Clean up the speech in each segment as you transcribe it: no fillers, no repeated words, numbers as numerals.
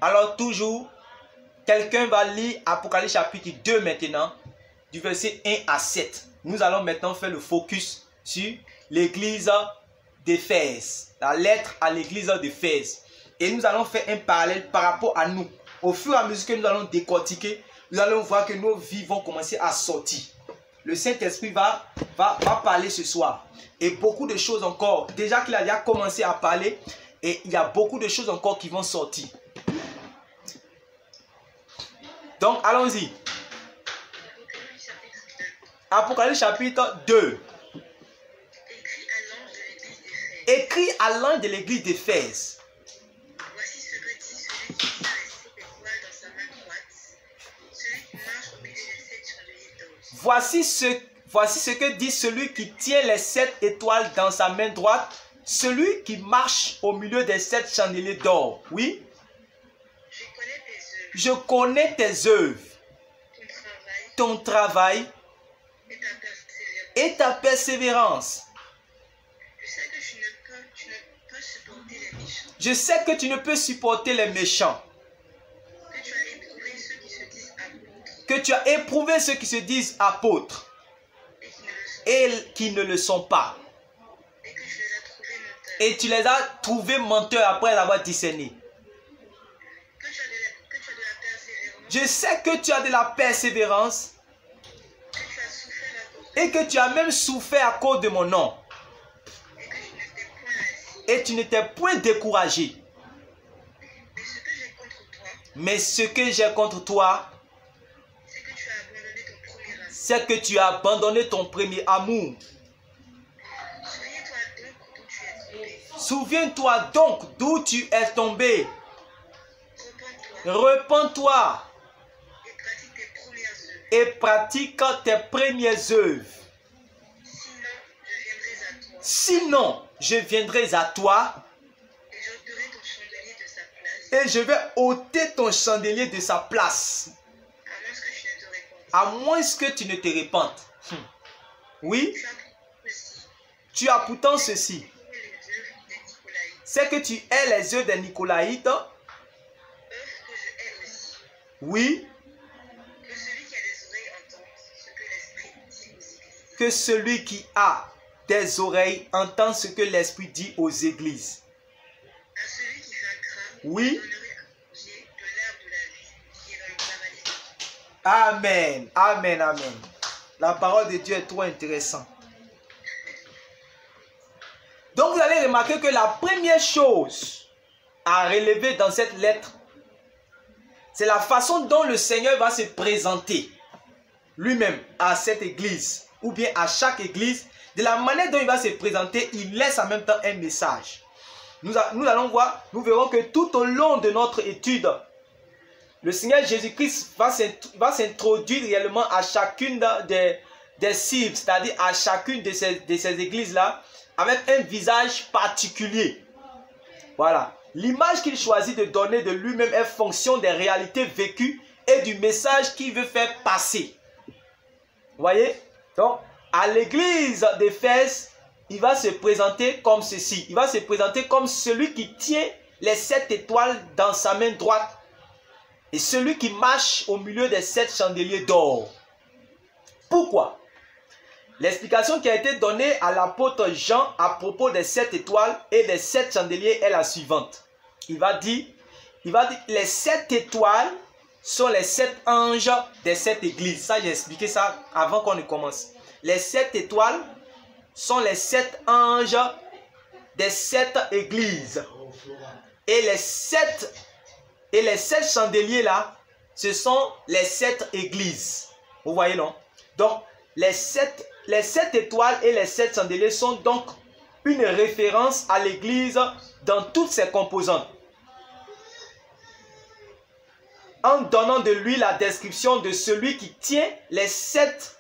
Alors toujours, quelqu'un va lire Apocalypse chapitre 2 maintenant, du verset 1 à 7. Nous allons maintenant faire le focus sur l'église d'Éphèse, la lettre à l'église d'Éphèse. Et nous allons faire un parallèle par rapport à nous. Au fur et à mesure que nous allons décortiquer, nous allons voir que nos vies vont commencer à sortir. Le Saint-Esprit va parler ce soir. Et beaucoup de choses encore. Déjà qu'il a déjà commencé à parler, et il y a beaucoup de choses encore qui vont sortir. Donc, allons-y. Apocalypse chapitre 2. Écrit à l'ange de l'église d'Éphèse. Voici ce que dit celui qui tient les 7 étoiles dans sa main droite, celui qui marche au milieu des 7 chandeliers d'or. Oui? Je connais tes œuvres, ton travail et ta persévérance. Je sais que tu ne peux supporter les méchants. Que tu as éprouvé ceux qui se disent apôtres et qui ne le sont pas. Et tu les as trouvés menteurs après l'avoir discerné. Je sais que tu as de la persévérance et que tu as même souffert à cause de mon nom. Et tu n'étais point découragé. Mais ce que j'ai contre toi, c'est que tu as abandonné ton premier amour. Souviens-toi donc d'où tu es tombé. Repens-toi et pratique tes premières œuvres. Sinon, je viendrai à toi et je vais ôter ton chandelier de sa place. À moins que tu ne te répandes. Oui, tu as pourtant ceci. C'est que tu hais les œuvres des Nicolaïtes. Oui. Que celui qui a des oreilles entend ce que l'Esprit dit aux églises. Oui. Amen, amen, amen. La parole de Dieu est trop intéressante. Donc vous allez remarquer que la première chose à relever dans cette lettre, c'est la façon dont le Seigneur va se présenter lui-même à cette église, ou bien à chaque église. De la manière dont il va se présenter, il laisse en même temps un message. Nous allons voir, nous verrons que tout au long de notre étude, le Seigneur Jésus-Christ va s'introduire réellement à chacune des cibles, c'est-à-dire à chacune de ces églises-là, avec un visage particulier. Voilà. L'image qu'il choisit de donner de lui-même est fonction des réalités vécues et du message qu'il veut faire passer. Vous voyez? Donc, à l'église d'Éphèse, il va se présenter comme ceci. Il va se présenter comme celui qui tient les 7 étoiles dans sa main droite et celui qui marche au milieu des 7 chandeliers d'or. Pourquoi? L'explication qui a été donnée à l'apôtre Jean à propos des 7 étoiles et des 7 chandeliers est la suivante. Il va dire, les 7 étoiles sont les 7 anges des 7 églises. Ça, j'ai expliqué ça avant qu'on ne commence. Les 7 étoiles sont les 7 anges des 7 églises. Et les 7 chandeliers là, ce sont les 7 églises. Vous voyez, non? Donc, les 7 étoiles et les 7 chandeliers sont donc une référence à l'église dans toutes ses composantes. En donnant de lui la description de celui qui tient les 7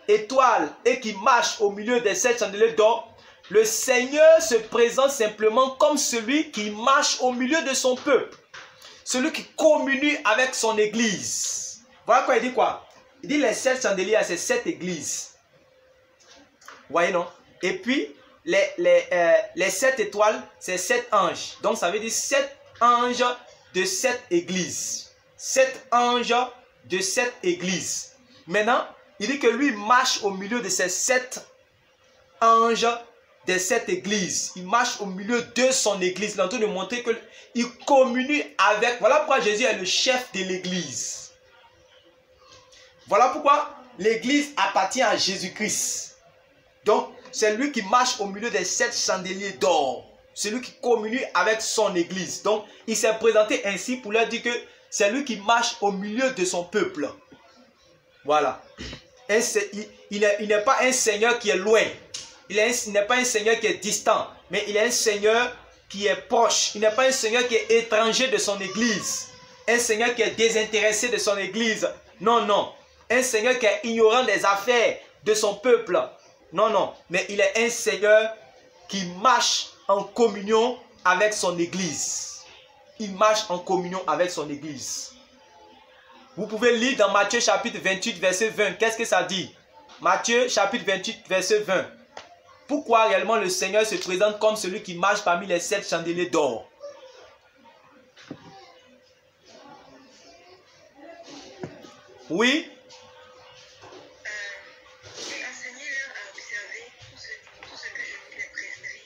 étoiles et qui marche au milieu des 7 chandeliers d'or, le Seigneur se présente simplement comme celui qui marche au milieu de son peuple. Celui qui communie avec son église. Voilà quoi il dit quoi? Il dit les 7 chandeliers, c'est 7 églises. Vous voyez, non? Et puis, les 7 étoiles, c'est 7 anges. Donc, ça veut dire 7 anges de 7 églises. 7 anges de 7 églises. Maintenant, il dit que lui marche au milieu de ces 7 anges des 7 églises. Il marche au milieu de son église. Il est en train de montrer qu'il communie avec... Voilà pourquoi Jésus est le chef de l'église. Voilà pourquoi l'église appartient à Jésus-Christ. Donc, c'est lui qui marche au milieu des 7 chandeliers d'or. C'est lui qui communie avec son église. Donc, il s'est présenté ainsi pour leur dire que c'est lui qui marche au milieu de son peuple. Voilà. Il n'est pas un Seigneur qui est loin. Il n'est pas un Seigneur qui est distant. Mais il est un Seigneur qui est proche. Il n'est pas un Seigneur qui est étranger de son église. Un Seigneur qui est désintéressé de son église. Non, non. Un Seigneur qui est ignorant des affaires de son peuple. Non, non. Mais il est un Seigneur qui marche en communion avec son église. Il marche en communion avec son église. Vous pouvez lire dans Matthieu chapitre 28, verset 20. Qu'est-ce que ça dit? Matthieu chapitre 28, verset 20. Pourquoi réellement le Seigneur se présente comme celui qui marche parmi les 7 chandeliers d'or? Oui? Enseignez-leur à observer tout ce que je vous ai prescrit.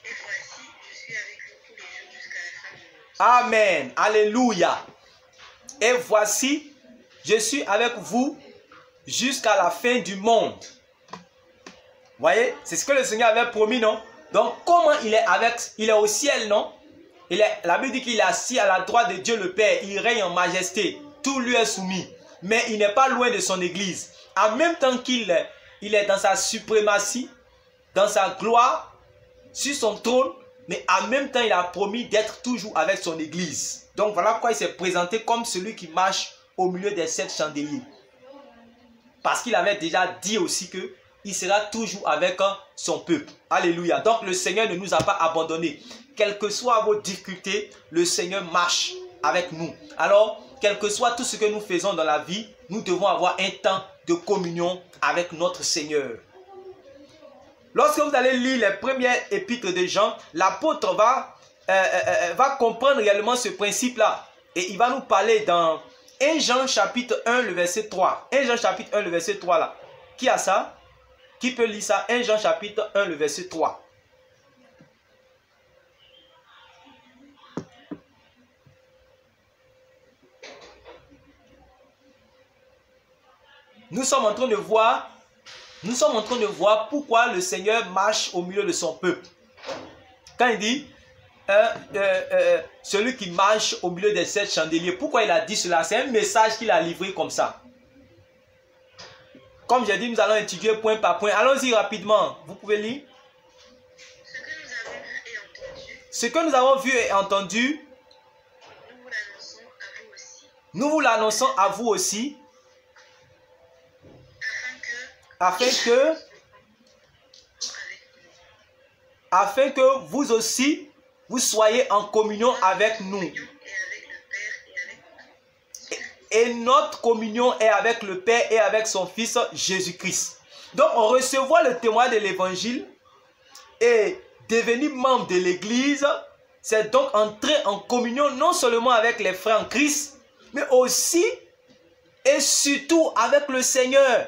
Et voici, je suis avec vous tous les jours jusqu'à la fin du monde. Amen. Alléluia. Et voici, je suis avec vous jusqu'à la fin du monde. Voyez, c'est ce que le Seigneur avait promis, non? Donc, comment il est au ciel, non? La Bible dit qu'il est assis à la droite de Dieu le Père. Il règne en majesté. Tout lui est soumis. Mais il n'est pas loin de son église. En même temps qu'il est dans sa suprématie, dans sa gloire, sur son trône, mais en même temps, il a promis d'être toujours avec son église. Donc, voilà pourquoi il s'est présenté comme celui qui marche au milieu des 7 chandeliers. Parce qu'il avait déjà dit aussi que il sera toujours avec son peuple. Alléluia. Donc le Seigneur ne nous a pas abandonnés. Quelles que soient vos difficultés, le Seigneur marche avec nous. Alors, quel que soit tout ce que nous faisons dans la vie, nous devons avoir un temps de communion avec notre Seigneur. Lorsque vous allez lire les premières épîtres de Jean, l'apôtre va comprendre réellement ce principe-là. Et il va nous parler dans 1 Jean chapitre 1, le verset 3. 1 Jean chapitre 1, le verset 3 là. Qui a ça? Qui peut lire ça? 1 Jean chapitre 1, le verset 3. Nous sommes en train de voir pourquoi le Seigneur marche au milieu de son peuple. Quand il dit celui qui marche au milieu des 7 chandeliers, pourquoi il a dit cela? C'est un message qu'il a livré comme ça. Comme j'ai dit, nous allons étudier point par point. Allons-y rapidement. Vous pouvez lire. Ce que nous avons vu et entendu, nous vous l'annonçons à vous aussi. Afin que vous aussi, vous soyez en communion avec nous. Et notre communion est avec le Père et avec son Fils Jésus-Christ. Donc, on recevoir le témoin de l'évangile et devenir membre de l'église, c'est donc entrer en communion non seulement avec les frères en Christ, mais aussi et surtout avec le Seigneur.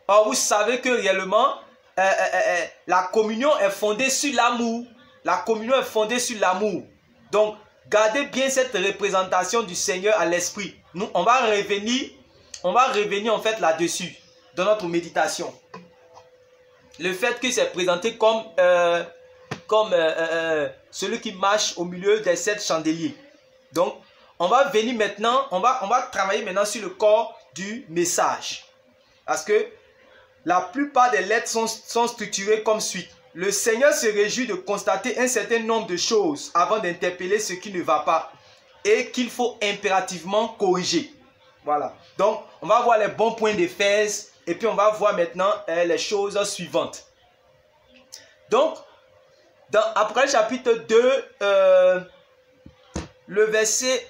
Or, vous savez que réellement, la communion est fondée sur l'amour. La communion est fondée sur l'amour. Donc, gardez bien cette représentation du Seigneur à l'esprit. Nous, on va revenir en fait là-dessus, dans notre méditation. Le fait qu'il s'est présenté comme celui qui marche au milieu des 7 chandeliers. Donc, on va venir maintenant, on va travailler maintenant sur le corps du message. Parce que la plupart des lettres sont structurées comme suit. Le Seigneur se réjouit de constater un certain nombre de choses avant d'interpeller ce qui ne va pas et qu'il faut impérativement corriger. Voilà. Donc, on va voir les bons points d'Éphèse et puis on va voir maintenant les choses suivantes. Donc, dans Apocalypse chapitre 2, le verset...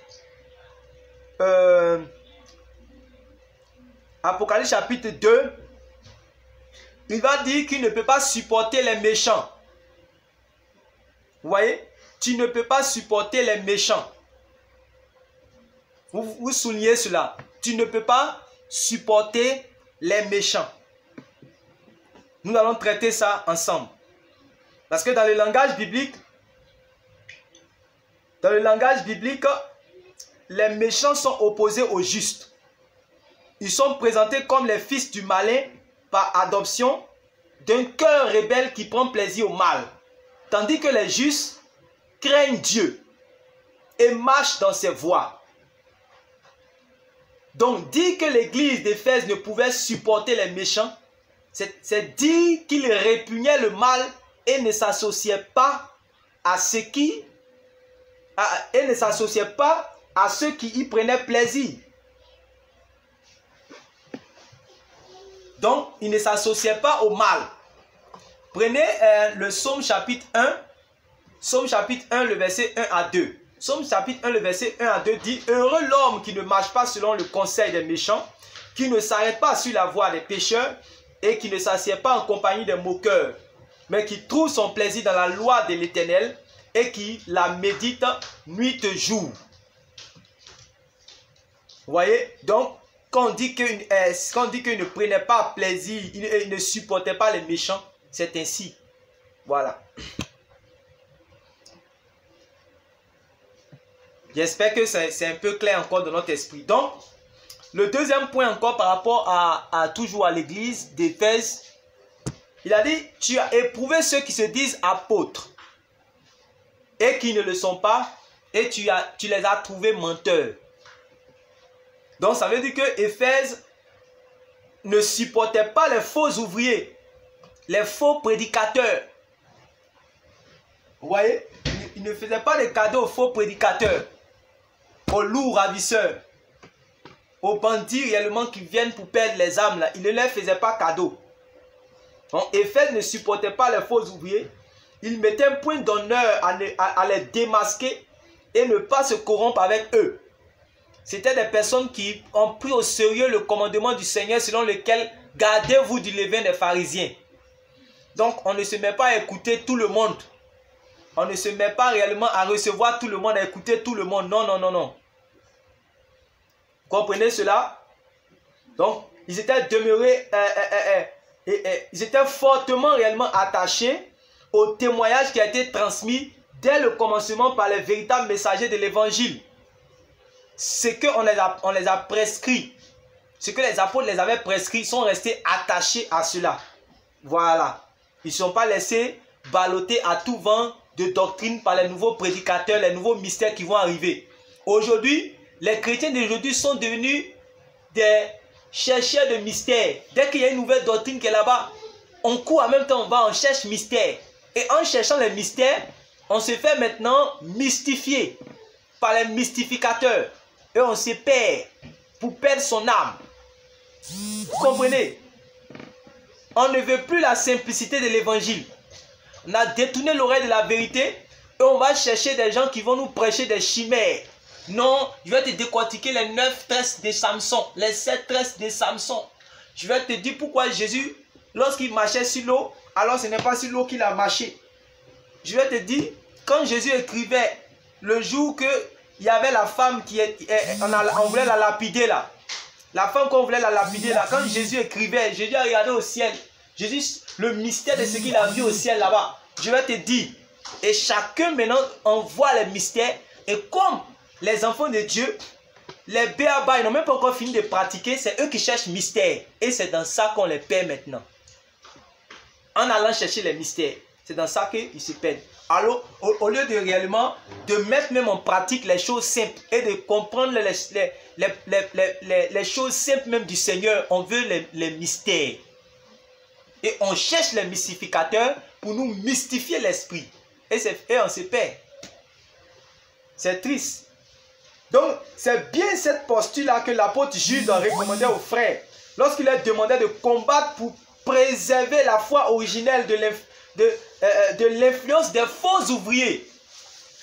Apocalypse chapitre 2, il va dire qu'il ne peut pas supporter les méchants. Vous voyez? tu ne peux pas supporter les méchants. Vous soulignez cela. Tu ne peux pas supporter les méchants. Nous allons traiter ça ensemble. Parce que dans le langage biblique, les méchants sont opposés aux justes. Ils sont présentés comme les fils du malin par adoption d'un cœur rebelle qui prend plaisir au mal. Tandis que les justes craignent Dieu et marchent dans ses voies. Donc, dire que l'église d'Éphèse ne pouvait supporter les méchants, c'est dire qu'il répugnait le mal et ne s'associait pas à ceux qui y prenaient plaisir. Donc, il ne s'associait pas au mal. Prenez le Psaume chapitre 1. Psaume chapitre 1, le verset 1 à 2. Psaume chapitre 1, le verset 1 à 2 dit « Heureux l'homme qui ne marche pas selon le conseil des méchants, qui ne s'arrête pas sur la voie des pécheurs et qui ne s'assied pas en compagnie des moqueurs, mais qui trouve son plaisir dans la loi de l'Éternel et qui la médite nuit et jour. » Vous voyez? Donc, quand on dit qu'il ne prenait pas plaisir, il ne supportait pas les méchants, c'est ainsi. Voilà. J'espère que c'est un peu clair encore dans notre esprit. Donc, le deuxième point encore par rapport toujours à l'église d'Éphèse, il a dit, tu as éprouvé ceux qui se disent apôtres et qui ne le sont pas, et tu les as trouvés menteurs. Donc, ça veut dire que Éphèse ne supportait pas les faux ouvriers, les faux prédicateurs. Vous voyez, il ne faisait pas de cadeaux aux faux prédicateurs, aux loups ravisseurs, aux bandits réellement qui viennent pour perdre les âmes. Là. Il ne les faisait pas cadeau. Donc, Éphèse ne supportait pas les faux ouvriers. Il mettait un point d'honneur à les démasquer et ne pas se corrompre avec eux. C'était des personnes qui ont pris au sérieux le commandement du Seigneur selon lequel gardez-vous du levain des pharisiens. Donc, on ne se met pas à écouter tout le monde. On ne se met pas réellement à recevoir tout le monde, à écouter tout le monde. Non, non, non, non. Comprenez cela? Donc, ils étaient demeurés, ils étaient fortement réellement attachés au témoignage qui a été transmis dès le commencement par les véritables messagers de l'évangile. Ce qu'on les a prescrits, ce que les apôtres les avaient prescrits, ils sont restés attachés à cela. Voilà. Ils ne sont pas laissés balloter à tout vent de doctrine par les nouveaux prédicateurs, les nouveaux mystères qui vont arriver. Aujourd'hui, les chrétiens d'aujourd'hui sont devenus des chercheurs de mystères. Dès qu'il y a une nouvelle doctrine qui est là-bas, on court en même temps, on cherche mystère. Et en cherchant les mystères, on se fait maintenant mystifier par les mystificateurs. Et on se perd pour perdre son âme. Vous comprenez? On ne veut plus la simplicité de l'évangile. On a détourné l'oreille de la vérité et on va chercher des gens qui vont nous prêcher des chimères. Non, je vais te décortiquer les 9 tresses de Samson, les 7 tresses de Samson. Je vais te dire pourquoi Jésus, lorsqu'il marchait sur l'eau, alors ce n'est pas sur l'eau qu'il a marché. Je vais te dire, quand Jésus écrivait le jour que il y avait la femme on voulait la lapider là. La femme qu'on voulait la lapider là. Quand Jésus écrivait, Jésus a regardé au ciel. Jésus, le mystère de ce qu'il a vu au ciel là-bas. Je vais te dire. Et chacun maintenant, on voit les mystères. Et comme les enfants de Dieu, les béabas, ils n'ont même pas encore fini de pratiquer. C'est eux qui cherchent mystère. Et c'est dans ça qu'on les perd maintenant. En allant chercher les mystères. C'est dans ça qu'ils se perdent. Alors, au lieu de réellement de mettre même en pratique les choses simples et de comprendre les choses simples même du Seigneur, on veut les mystères. Et on cherche les mystificateurs pour nous mystifier l'esprit. Et on se perd. C'est triste. Donc, c'est bien cette posture-là que l'apôtre Jude recommandait aux frères. Lorsqu'il leur demandait de combattre pour préserver la foi originelle de l'influence des faux ouvriers.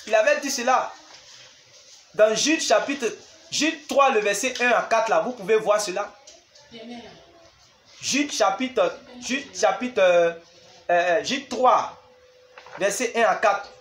Il avait dit cela dans Jude 3, le verset 1 à 4, là, vous pouvez voir cela. Jude 3, verset 1 à 4.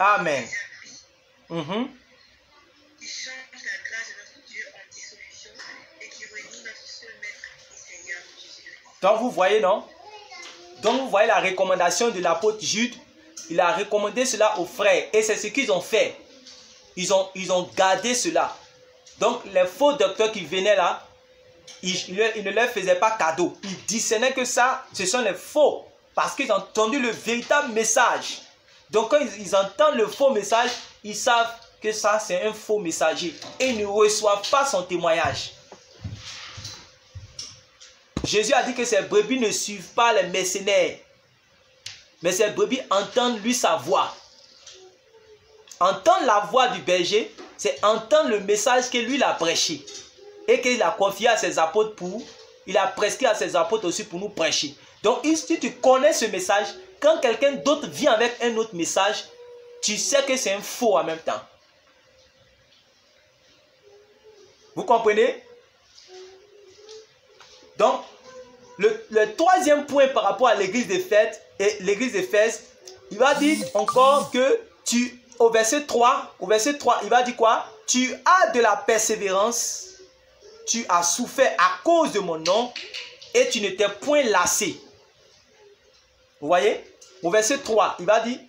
Amen. qui change la grâce de notre Dieu en dissolution et qui réunit notre seul Maître et Seigneur Jésus-Christ. Donc vous voyez, non? Donc vous voyez la recommandation de l'apôtre Jude. Il a recommandé cela aux frères. Et c'est ce qu'ils ont fait. Ils ont gardé cela. Donc les faux docteurs qui venaient là, ils ne leur faisaient pas cadeau. Ils discernaient que ça, ce sont les faux. Parce qu'ils ont entendu le véritable message. Donc quand ils entendent le faux message, ils savent que ça c'est un faux messager. Et ils ne reçoivent pas son témoignage. Jésus a dit que ces brebis ne suivent pas les mercenaires. Mais ces brebis entendent lui sa voix. Entendre la voix du berger, c'est entendre le message que lui a prêché. Et qu'il a confié à ses apôtres il a prescrit à ses apôtres aussi pour nous prêcher. Donc si tu connais ce message, quand quelqu'un d'autre vient avec un autre message, tu sais que c'est un faux en même temps. Vous comprenez? Donc, le troisième point par rapport à l'église d'Éphèse, il va dire encore que au verset 3, il va dire quoi? Tu as de la persévérance, tu as souffert à cause de mon nom et tu ne t'es point lassé. Vous voyez? Au verset 3, il va dire,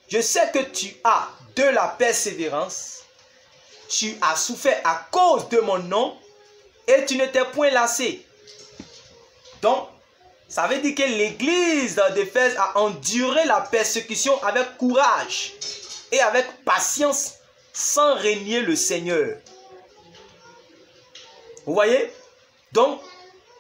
je sais que tu as de la persévérance, tu as souffert à cause de mon nom et tu ne t'es point lassé. Donc, ça veut dire que l'église d'Éphèse a enduré la persécution avec courage et avec patience sans renier le Seigneur. Vous voyez? Donc,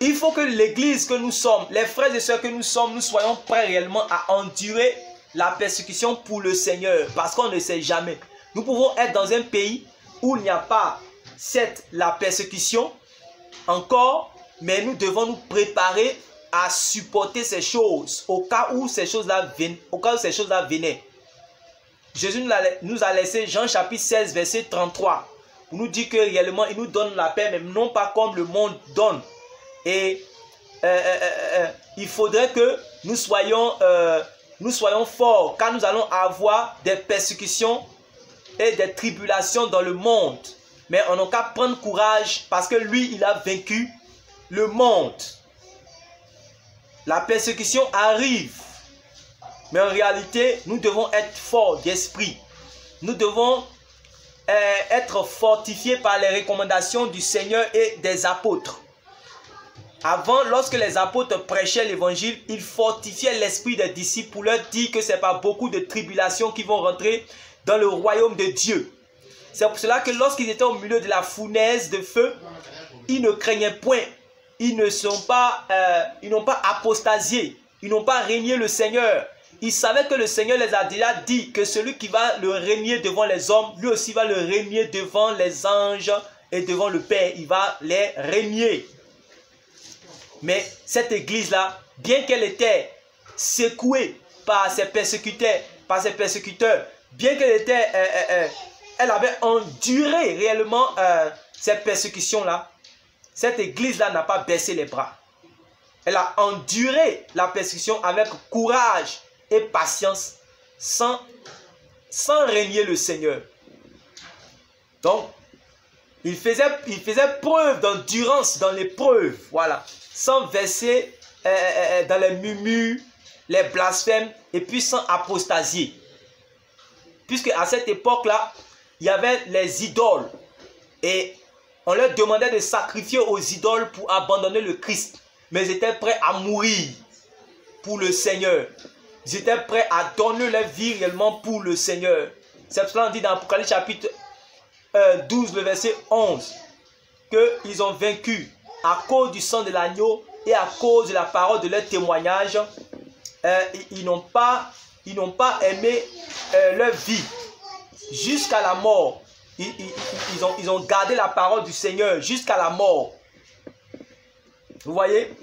il faut que l'église que nous sommes, les frères et sœurs que nous sommes, nous soyons prêts réellement à endurer la persécution pour le Seigneur. Parce qu'on ne sait jamais. Nous pouvons être dans un pays où il n'y a pas la persécution encore, mais nous devons nous préparer à supporter ces choses au cas où ces choses-là venaient. Jésus nous a laissé Jean chapitre 16 verset 33 pour nous dire que réellement il nous donne la paix, mais non pas comme le monde donne. Et il faudrait que nous soyons forts quand nous allons avoir des persécutions et des tribulations dans le monde. Mais on n'a qu'à prendre courage parce que lui, il a vaincu le monde. La persécution arrive. Mais en réalité, nous devons être forts d'esprit. Nous devons être fortifiés par les recommandations du Seigneur et des apôtres. Avant, lorsque les apôtres prêchaient l'évangile, ils fortifiaient l'esprit des disciples pour leur dire que ce n'est pas beaucoup de tribulations qui vont rentrer dans le royaume de Dieu. C'est pour cela que lorsqu'ils étaient au milieu de la fournaise de feu, ils ne craignaient point. Ils n'ont pas apostasié. Ils n'ont pas régné le Seigneur. Ils savaient que le Seigneur les a déjà dit que celui qui va le régner devant les hommes, lui aussi va le régner devant les anges et devant le Père. Il va les régner. Mais cette église-là, bien qu'elle était secouée par ses persécuteurs, bien qu'elle elle avait enduré réellement ces persécutions-là, cette église-là n'a pas baissé les bras. Elle a enduré la persécution avec courage et patience sans renier le Seigneur. Donc, il faisait preuve d'endurance dans l'épreuve, voilà, sans verser dans les murmures, les blasphèmes et puis sans apostasier. Puisque à cette époque-là, il y avait les idoles et on leur demandait de sacrifier aux idoles pour abandonner le Christ. Mais ils étaient prêts à mourir pour le Seigneur. Ils étaient prêts à donner leur vie réellement pour le Seigneur. C'est pour cela qu'on dit dans Apocalypse chapitre 12, le verset 11, qu'ils ont vaincu à cause du sang de l'agneau et à cause de la parole de leur témoignage. Ils n'ont pas aimé leur vie jusqu'à la mort. Ils ont gardé la parole du Seigneur jusqu'à la mort. Vous voyez?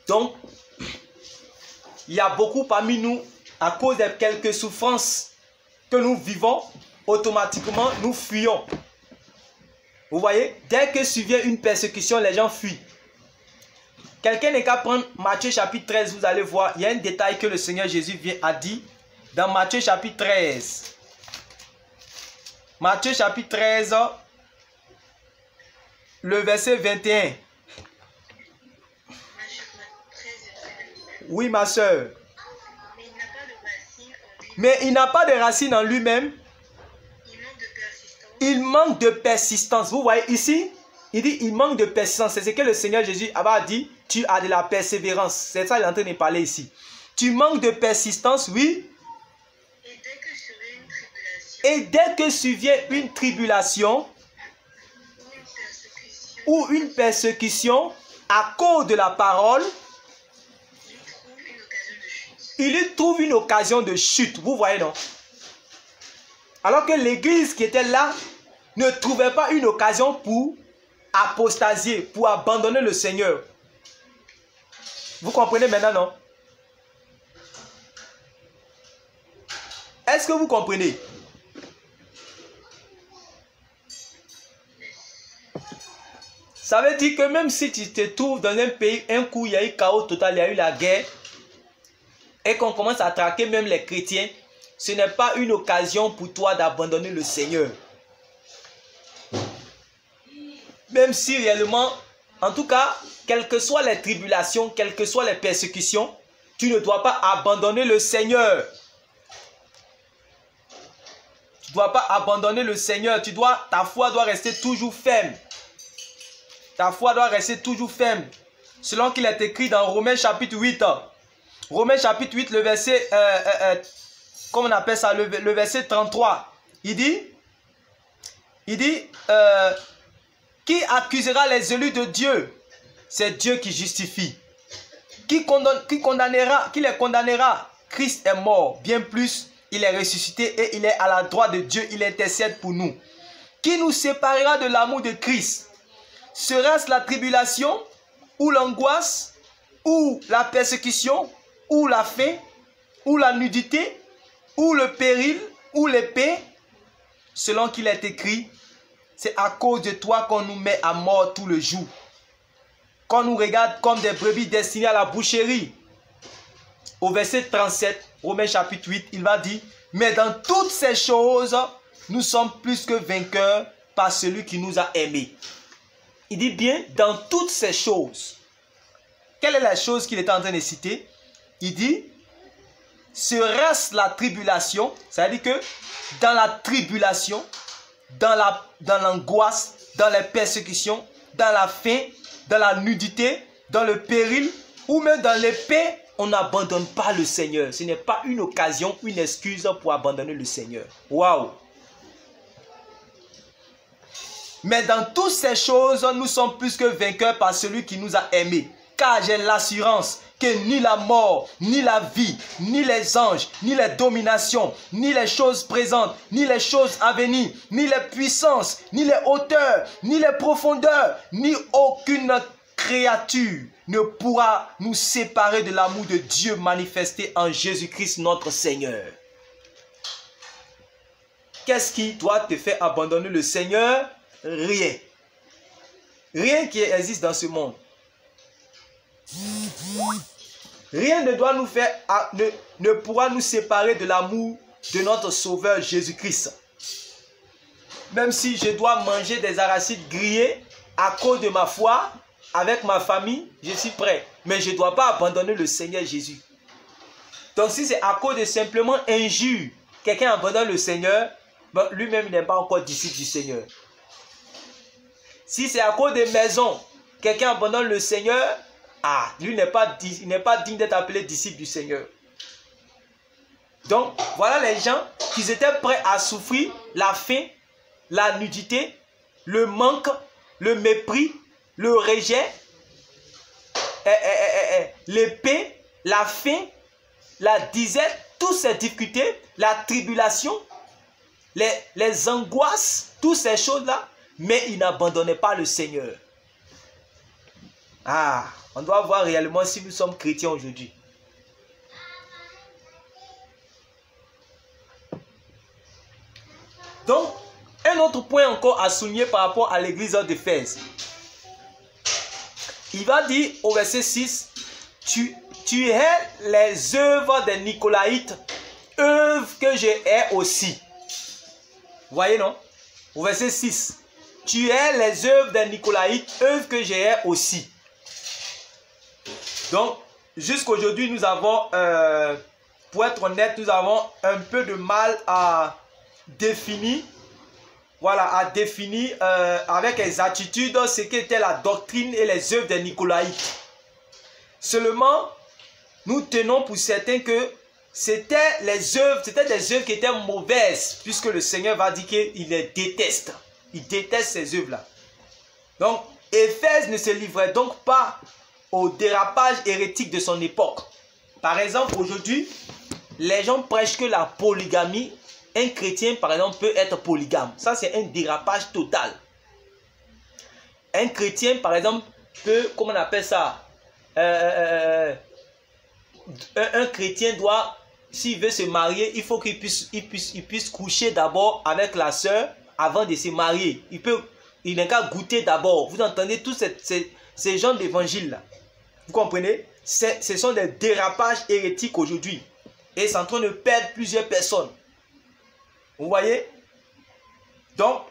Donc, il y a beaucoup parmi nous, à cause de quelques souffrances que nous vivons, automatiquement, nous fuyons. Vous voyez? Dès que survient une persécution, les gens fuient. Quelqu'un n'est qu'à prendre Matthieu chapitre 13, vous allez voir, il y a un détail que le Seigneur Jésus a dit. dans Matthieu chapitre 13. Matthieu chapitre 13, le verset 21. Oui, ma soeur. Mais il n'a pas de racine en lui-même. Il manque de persistance. Vous voyez ici, il dit il manque de persistance. C'est ce que le Seigneur Jésus a dit. Tu as de la persévérance. C'est ça qu'il est en train de parler ici. Tu manques de persistance, oui. Et dès que survient une tribulation ou une persécution à cause de la parole, il y trouve une occasion de chute. Vous voyez, non? Alors que l'église qui était là ne trouvait pas une occasion pour apostasier, pour abandonner le Seigneur. Vous comprenez maintenant, non? Est-ce que vous comprenez? Ça veut dire que même si tu te trouves dans un pays, un coup il y a eu chaos total, il y a eu la guerre, et qu'on commence à traquer même les chrétiens, ce n'est pas une occasion pour toi d'abandonner le Seigneur. Même si réellement, en tout cas, quelles que soient les tribulations, quelles que soient les persécutions, tu ne dois pas abandonner le Seigneur. Tu ne dois pas abandonner le Seigneur. Ta foi doit rester toujours ferme. Ta foi doit rester toujours ferme. Selon qu'il est écrit dans Romains chapitre 8. Romains chapitre 8, le verset, comment on appelle ça, le verset 33. Il dit, qui accusera les élus de Dieu? C'est Dieu qui justifie. Qui les condamnera? Christ est mort. Bien plus, il est ressuscité et il est à la droite de Dieu. Il intercède pour nous. Qui nous séparera de l'amour de Christ? Sera-ce la tribulation, ou l'angoisse, ou la persécution, ou la faim, ou la nudité, ou le péril, ou l'épée? Selon qu'il est écrit, c'est à cause de toi qu'on nous met à mort tout le jour. Qu'on nous regarde comme des brebis destinées à la boucherie. Au verset 37, Romains chapitre 8, il va dire, mais dans toutes ces choses, nous sommes plus que vainqueurs par celui qui nous a aimés. Il dit bien, dans toutes ces choses. Quelle est la chose qu'il est en train de citer? Il dit, sera-ce la tribulation? Ça veut dire que dans la tribulation, dans l'angoisse, dans les persécutions, dans la faim, dans la nudité, dans le péril, ou même dans l'épée, on n'abandonne pas le Seigneur. Ce n'est pas une occasion, une excuse pour abandonner le Seigneur. Waouh! Mais dans toutes ces choses, nous sommes plus que vainqueurs par celui qui nous a aimés. Car j'ai l'assurance que ni la mort, ni la vie, ni les anges, ni les dominations, ni les choses présentes, ni les choses à venir, ni les puissances, ni les hauteurs, ni les profondeurs, ni aucune créature ne pourra nous séparer de l'amour de Dieu manifesté en Jésus-Christ notre Seigneur. Qu'est-ce qui doit te faire abandonner le Seigneur? Rien. Rien qui existe dans ce monde. Rien ne doit nous faire, ne pourra nous séparer de l'amour de notre Sauveur Jésus-Christ. Même si je dois manger des arachides grillés à cause de ma foi, avec ma famille, je suis prêt. Mais je ne dois pas abandonner le Seigneur Jésus. Donc si c'est à cause de simplement injure, quelqu'un abandonne le Seigneur, ben, lui-même il n'est pas encore disciple du Seigneur. Si c'est à cause des maisons, quelqu'un abandonne le Seigneur, lui n'est pas digne d'être appelé disciple du Seigneur. Donc, voilà les gens qui étaient prêts à souffrir la faim, la nudité, le manque, le mépris, le rejet, l'épée, la faim, la disette, toutes ces difficultés, la tribulation, les angoisses, toutes ces choses-là, mais ils n'abandonnaient pas le Seigneur. On doit voir réellement si nous sommes chrétiens aujourd'hui. Donc, un autre point encore à souligner par rapport à l'église d'Éphèse. Il va dire au verset 6, tu hais les œuvres des Nicolaïtes œuvre que je hais aussi. Vous voyez, non? Au verset 6. Tu hais les œuvres des Nicolaïtes, œuvres que je hais aussi. Donc, jusqu'aujourd'hui, nous avons, pour être honnête, nous avons un peu de mal à définir, voilà, à définir avec les attitudes ce qu'était la doctrine et les œuvres des Nicolaïtes. Seulement, nous tenons pour certains que c'était des œuvres qui étaient mauvaises, puisque le Seigneur va dire qu'il les déteste. Il déteste ces œuvres-là. Donc, Éphèse ne se livrait donc pas au dérapage hérétique de son époque. Par exemple, aujourd'hui, les gens prêchent que la polygamie, un chrétien, par exemple, peut être polygame. Ça, c'est un dérapage total. Un chrétien, par exemple, peut, comment on appelle ça, un chrétien doit, s'il veut se marier, il faut qu'il puisse coucher d'abord avec la sœur avant de se marier. Il n'a qu'à goûter d'abord. Vous entendez tous ces genres d'évangiles-là. Vous comprenez? Ce sont des dérapages hérétiques aujourd'hui. Et c'est en train de perdre plusieurs personnes. Vous voyez? Donc,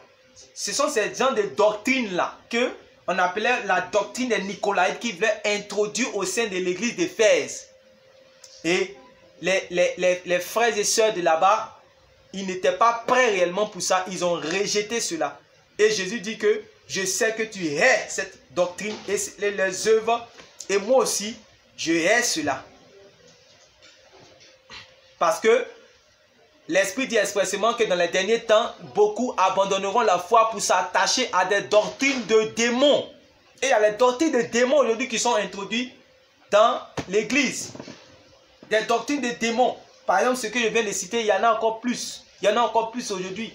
ce sont ces genres de doctrines-là que on appelait la doctrine des Nicolaïtes qui voulait introduire au sein de l'église d'Éphèse. Et les frères et sœurs de là-bas, ils n'étaient pas prêts réellement pour ça. Ils ont rejeté cela. Et Jésus dit que je sais que tu hais cette doctrine et les œuvres. Et moi aussi, je hais cela. Parce que l'Esprit dit expressément que dans les derniers temps, beaucoup abandonneront la foi pour s'attacher à des doctrines de démons. Et il y a les doctrines de démons aujourd'hui qui sont introduites dans l'Église. Des doctrines de démons. Par exemple, ce que je viens de citer, il y en a encore plus. Il y en a encore plus aujourd'hui.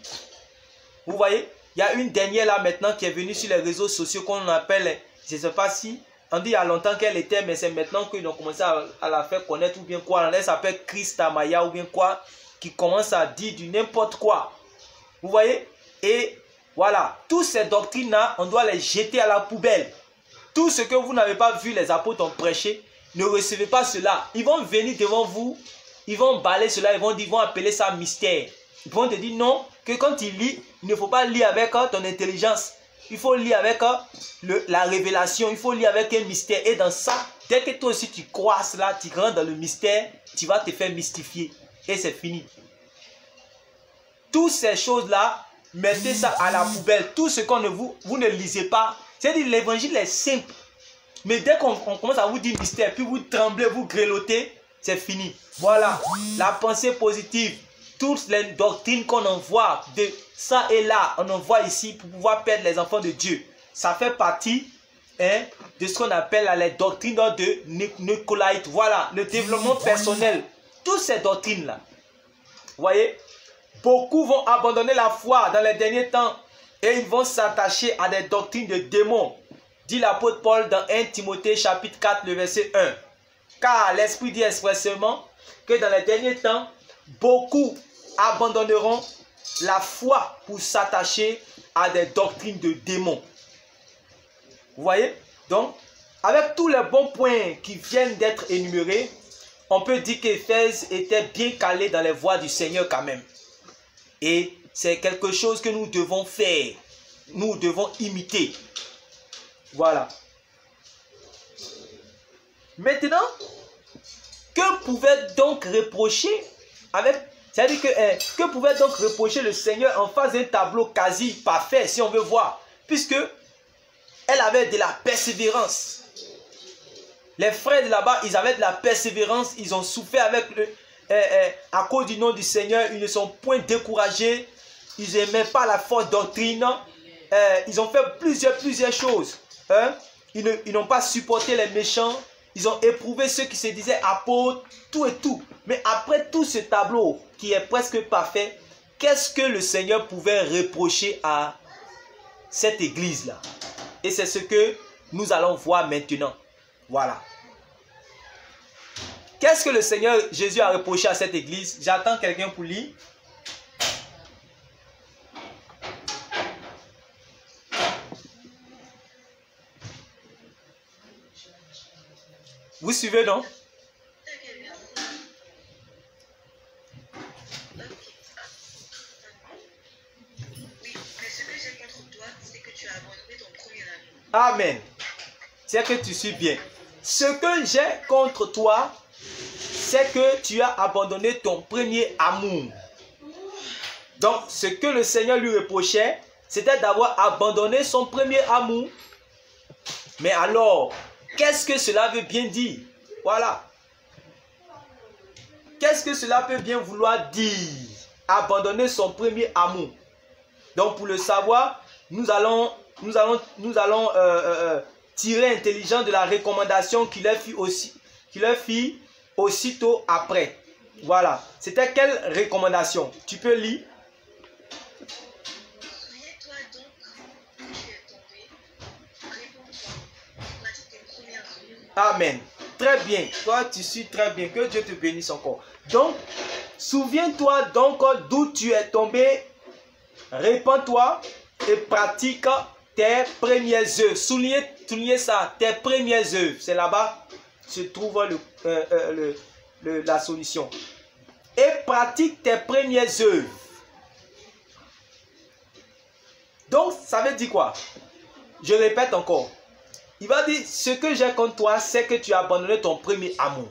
Vous voyez? Il y a une dernière là maintenant qui est venue sur les réseaux sociaux qu'on appelle, je ne sais pas si, on dit il y a longtemps qu'elle était, mais c'est maintenant qu'ils ont commencé à la faire connaître ou bien quoi. Elle s'appelle Christa Maya ou bien quoi, qui commence à dire du n'importe quoi. Vous voyez? Et voilà, toutes ces doctrines-là, on doit les jeter à la poubelle. Tout ce que vous n'avez pas vu les apôtres ont prêché, ne recevez pas cela. Ils vont venir devant vous, ils vont balayer cela, ils vont appeler ça mystère. Ils vont te dire non, que quand tu lis, il ne faut pas lire avec ton intelligence. Il faut lire avec la révélation, il faut lire avec un mystère. Et dans ça, dès que toi aussi tu crois cela, tu rentres dans le mystère, tu vas te faire mystifier. Et c'est fini. Toutes ces choses-là, mettez ça à la poubelle. Tout ce qu'on vous ne lisez pas. C'est-à-dire l'évangile est simple. Mais dès qu'on commence à vous dire mystère, puis vous tremblez, vous grelottez, c'est fini. Voilà, la pensée positive. Toutes les doctrines qu'on envoie de ça et là, on envoie ici pour pouvoir perdre les enfants de Dieu. Ça fait partie de ce qu'on appelle les doctrines de Nicolaïte. Voilà, le développement personnel. Toutes ces doctrines-là. Vous voyez? Beaucoup vont abandonner la foi dans les derniers temps et ils vont s'attacher à des doctrines de démons. Dit l'apôtre Paul dans 1 Timothée chapitre 4, le verset 1. Car l'Esprit dit expressément que dans les derniers temps, beaucoup abandonneront la foi pour s'attacher à des doctrines de démons. Vous voyez? Donc, avec tous les bons points qui viennent d'être énumérés, on peut dire qu'Éphèse était bien calé dans les voies du Seigneur quand même. Et c'est quelque chose que nous devons faire. Nous devons imiter. Voilà. Maintenant, que pouvait donc reprocher c'est-à-dire que pouvait donc reprocher le Seigneur en face d'un tableau quasi parfait, si on veut voir, puisque elle avait de la persévérance. Les frères de là-bas, ils avaient de la persévérance, ils ont souffert à cause du nom du Seigneur, ils ne sont point découragés, ils n'aimaient pas la fausse doctrine, ils ont fait plusieurs choses. Ils n'ont pas supporté les méchants, ils ont éprouvé ceux qui se disaient apôtres, tout et tout. Mais après tout ce tableau qui est presque parfait, qu'est-ce que le Seigneur pouvait reprocher à cette église-là? Et c'est ce que nous allons voir maintenant. Voilà. Qu'est-ce que le Seigneur Jésus a reproché à cette église? J'attends quelqu'un pour lire. Vous suivez, non? Amen. C'est que tu suis bien. Ce que j'ai contre toi, c'est que tu as abandonné ton premier amour. Donc, ce que le Seigneur lui reprochait, c'était d'avoir abandonné son premier amour. Mais alors, qu'est-ce que cela veut bien dire? Voilà. Qu'est-ce que cela peut bien vouloir dire? Abandonner son premier amour. Donc, pour le savoir, nous allons tirer intelligent de la recommandation qu'il leur fit aussitôt après. Voilà. C'était quelle recommandation? Tu peux lire. Souviens-toi donc où tu es tombé, réponds-toi, pratique tes premières œuvres. Amen. Très bien. Toi, tu suis très bien. Que Dieu te bénisse encore. Donc, souviens-toi donc d'où tu es tombé. Répands-toi et pratique tes premières œuvres. Soulignez ça. Tes premières œuvres. C'est là-bas se trouve la solution. Et pratique tes premières œuvres. Donc, ça veut dire quoi? Je répète encore. Il va dire, ce que j'ai contre toi, c'est que tu as abandonné ton premier amour.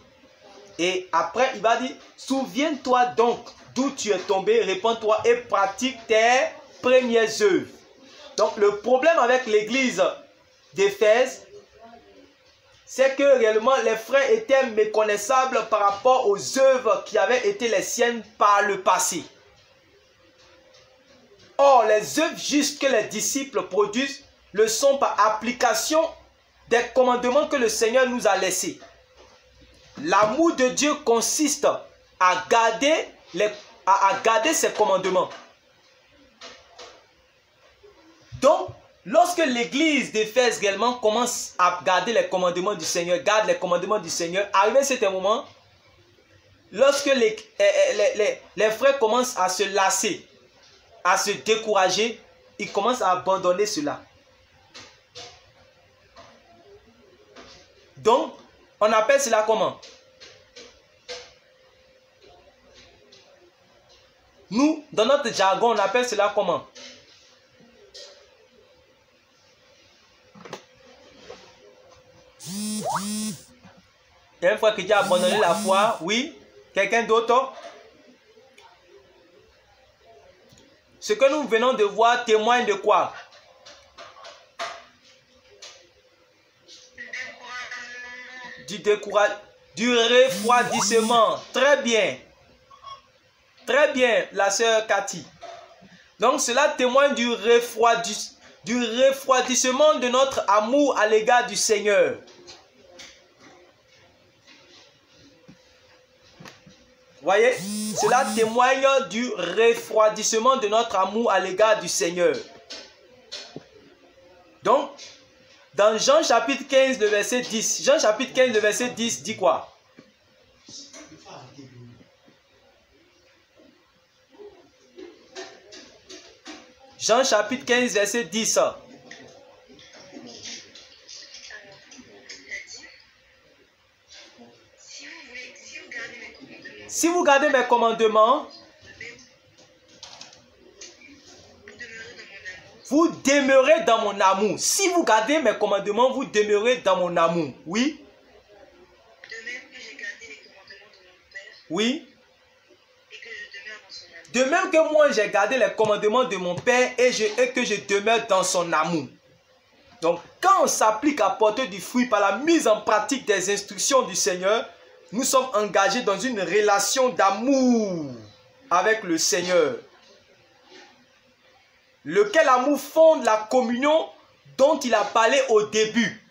Et après, il va dire, souviens-toi donc d'où tu es tombé, répands-toi et pratique tes premières œuvres. Donc, le problème avec l'église d'Éphèse, c'est que réellement, les frères étaient méconnaissables par rapport aux œuvres qui avaient été les siennes par le passé. Or, les œuvres justes que les disciples produisent le sont par application des commandements que le Seigneur nous a laissés. L'amour de Dieu consiste à garder ses commandements. Donc, lorsque l'église d'Éphèse également commence à garder les commandements du Seigneur, garde les commandements du Seigneur, arrivé à cet moment, lorsque les frères commencent à se lasser, à se décourager, ils commencent à abandonner cela. Donc, on appelle cela comment? Nous, dans notre jargon, on appelle cela comment? Il y a une fois que tu as abandonné la foi, oui? Quelqu'un d'autre? Ce que nous venons de voir témoigne de quoi? Du refroidissement. Très bien. Très bien, la sœur Cathy. Donc cela témoigne du refroidissement de notre amour à l'égard du Seigneur. Voyez, cela témoigne du refroidissement de notre amour à l'égard du Seigneur. Donc, dans Jean chapitre 15, le verset 10, Jean chapitre 15, le verset 10 dit quoi? Jean chapitre 15, verset 10. Si vous gardez mes commandements, vous demeurez dans mon amour. Si vous gardez mes commandements, vous demeurez dans mon amour. Oui? De même que j'ai gardé les commandements de mon Père. Oui? Et que je demeure dans son amour. De même que moi, j'ai gardé les commandements de mon Père et que je demeure dans son amour. Donc, quand on s'applique à porter du fruit par la mise en pratique des instructions du Seigneur, nous sommes engagés dans une relation d'amour avec le Seigneur. Lequel amour fonde la communion dont il a parlé au début.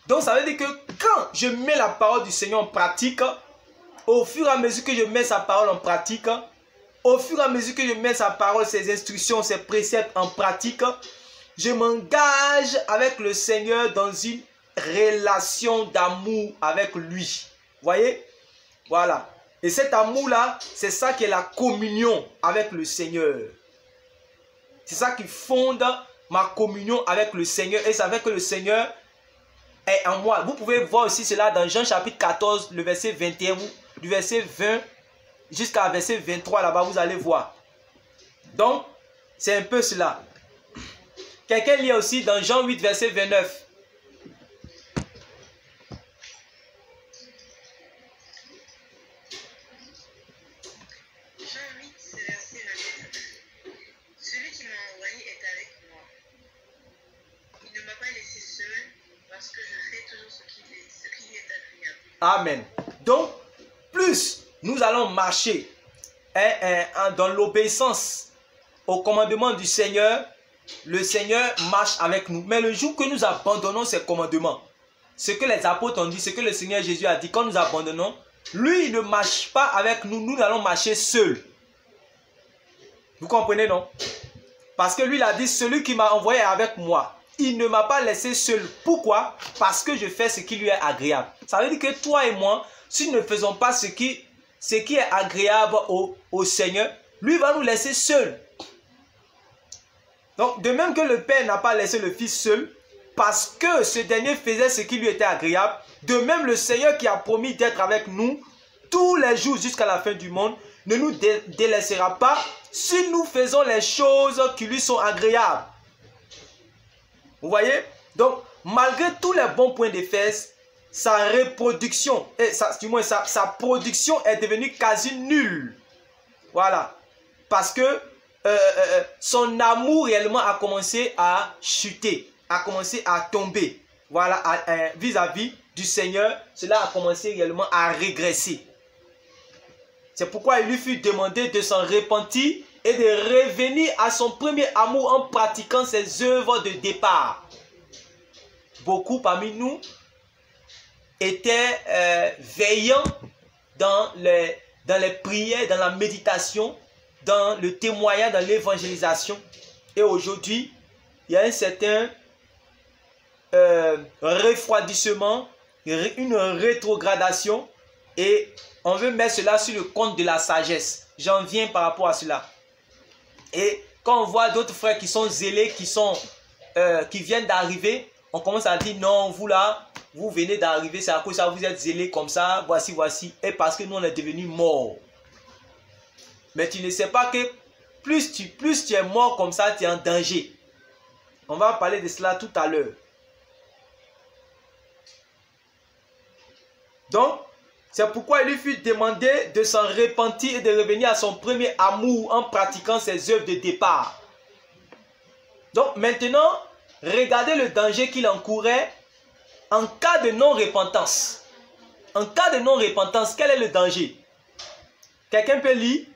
Donc ça veut dire que quand je mets la parole du Seigneur en pratique, au fur et à mesure que je mets sa parole en pratique, au fur et à mesure que je mets sa parole, ses instructions, ses préceptes en pratique, je m'engage avec le Seigneur dans une relation d'amour avec lui. Voyez? Voilà. Et cet amour-là, c'est ça qui est la communion avec le Seigneur. C'est ça qui fonde ma communion avec le Seigneur. Et ça fait que le Seigneur est en moi. Vous pouvez voir aussi cela dans Jean chapitre 14, le verset 21, du verset 20 jusqu'à verset 23, là-bas, vous allez voir. Donc, c'est un peu cela. Quelqu'un lit aussi dans Jean 8, verset 29. Amen. Donc, plus nous allons marcher dans l'obéissance au commandement du Seigneur, le Seigneur marche avec nous. Mais le jour que nous abandonnons ces commandements, ce que les apôtres ont dit, ce que le Seigneur Jésus a dit, quand nous abandonnons, lui, il ne marche pas avec nous, nous allons marcher seuls. Vous comprenez, non? Parce que lui, il a dit, celui qui m'a envoyé est avec moi. Il ne m'a pas laissé seul. Pourquoi? Parce que je fais ce qui lui est agréable. Ça veut dire que toi et moi, si nous ne faisons pas ce qui est agréable au Seigneur, lui va nous laisser seuls. Donc, de même que le Père n'a pas laissé le Fils seul, parce que ce dernier faisait ce qui lui était agréable, de même le Seigneur qui a promis d'être avec nous tous les jours jusqu'à la fin du monde, ne nous délaissera pas si nous faisons les choses qui lui sont agréables. Vous voyez? Donc, malgré tous les bons points d'Éphèse, sa reproduction, du moins sa production est devenue quasi nulle. Voilà. Parce que son amour réellement a commencé à chuter, a commencé à tomber. Voilà, vis-à-vis du Seigneur, cela a commencé réellement à régresser. C'est pourquoi il lui fut demandé de s'en repentir et de revenir à son premier amour en pratiquant ses œuvres de départ. Beaucoup parmi nous étaient veillants dans les prières, dans la méditation, dans le témoignage, dans l'évangélisation. Et aujourd'hui, il y a un certain refroidissement, une rétrogradation, et on veut mettre cela sur le compte de la sagesse. J'en viens par rapport à cela. Et quand on voit d'autres frères qui sont zélés, qui viennent d'arriver, on commence à dire non, vous là, vous venez d'arriver, c'est à cause de ça, vous êtes zélés comme ça, voici, voici. Et parce que nous, on est devenus morts. Mais tu ne sais pas que plus tu es mort comme ça, tu es en danger. On va parler de cela tout à l'heure. Donc, c'est pourquoi il lui fut demandé de s'en repentir et de revenir à son premier amour en pratiquant ses œuvres de départ. Donc, maintenant, regardez le danger qu'il encourait en cas de non-repentance. En cas de non-repentance, quel est le danger? Quelqu'un peut lire?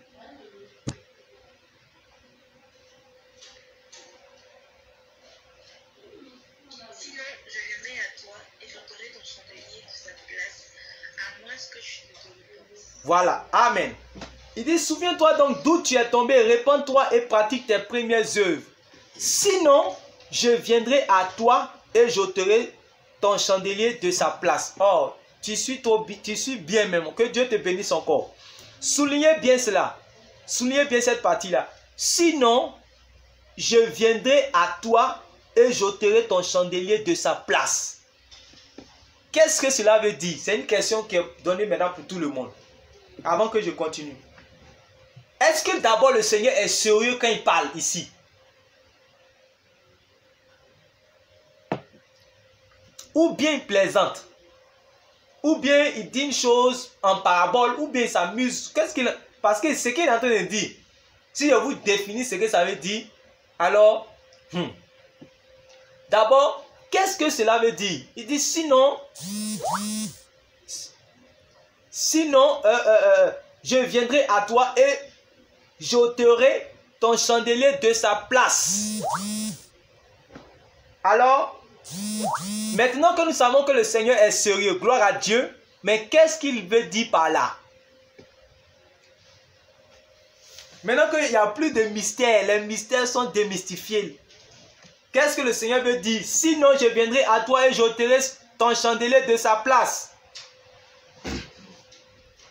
Voilà, Amen. Il dit, souviens-toi donc d'où tu es tombé, répands-toi et pratique tes premières œuvres. Sinon, je viendrai à toi et j'ôterai ton chandelier de sa place. Oh, tu suis bien même. Que Dieu te bénisse encore. Soulignez bien cela. Soulignez bien cette partie-là. Sinon, je viendrai à toi et j'ôterai ton chandelier de sa place. Qu'est-ce que cela veut dire? C'est une question qui est donnée maintenant pour tout le monde. Avant que je continue. Est-ce que d'abord le Seigneur est sérieux quand il parle ici? Ou bien il plaisante? Ou bien il dit une chose en parabole? Ou bien il s'amuse? Parce que ce qu'il est en train de dire, si je vous définis ce que ça veut dire, alors, d'abord, qu'est-ce que cela veut dire? Il dit sinon, je viendrai à toi et j'ôterai ton chandelier de sa place. Alors, maintenant que nous savons que le Seigneur est sérieux, gloire à Dieu, mais qu'est-ce qu'il veut dire par là? Maintenant qu'il n'y a plus de mystère, les mystères sont démystifiés. Qu'est-ce que le Seigneur veut dire? Sinon, je viendrai à toi et j'ôterai ton chandelier de sa place.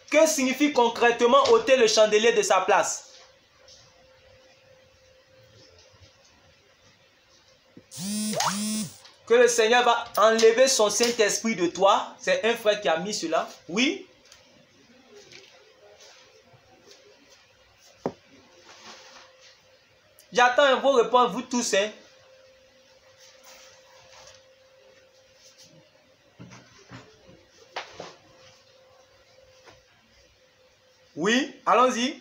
Que signifie concrètement ôter le chandelier de sa place? Que le Seigneur va enlever son Saint-Esprit de toi. C'est un frère qui a mis cela. Oui. J'attends vos réponses, vous tous. Hein. Oui, allons-y.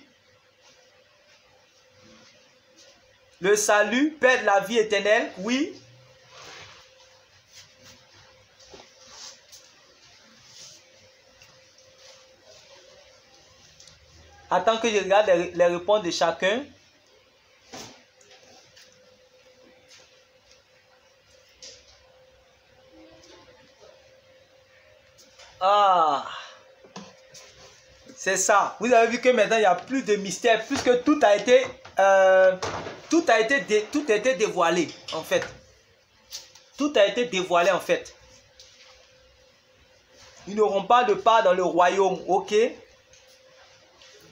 Le salut, perd la vie éternelle. Oui. Attends que je regarde les réponses de chacun. Ah, c'est ça. Vous avez vu que maintenant il n'y a plus de mystère puisque tout a été dévoilé en fait. Tout a été dévoilé en fait. Ils n'auront pas de part dans le royaume, ok?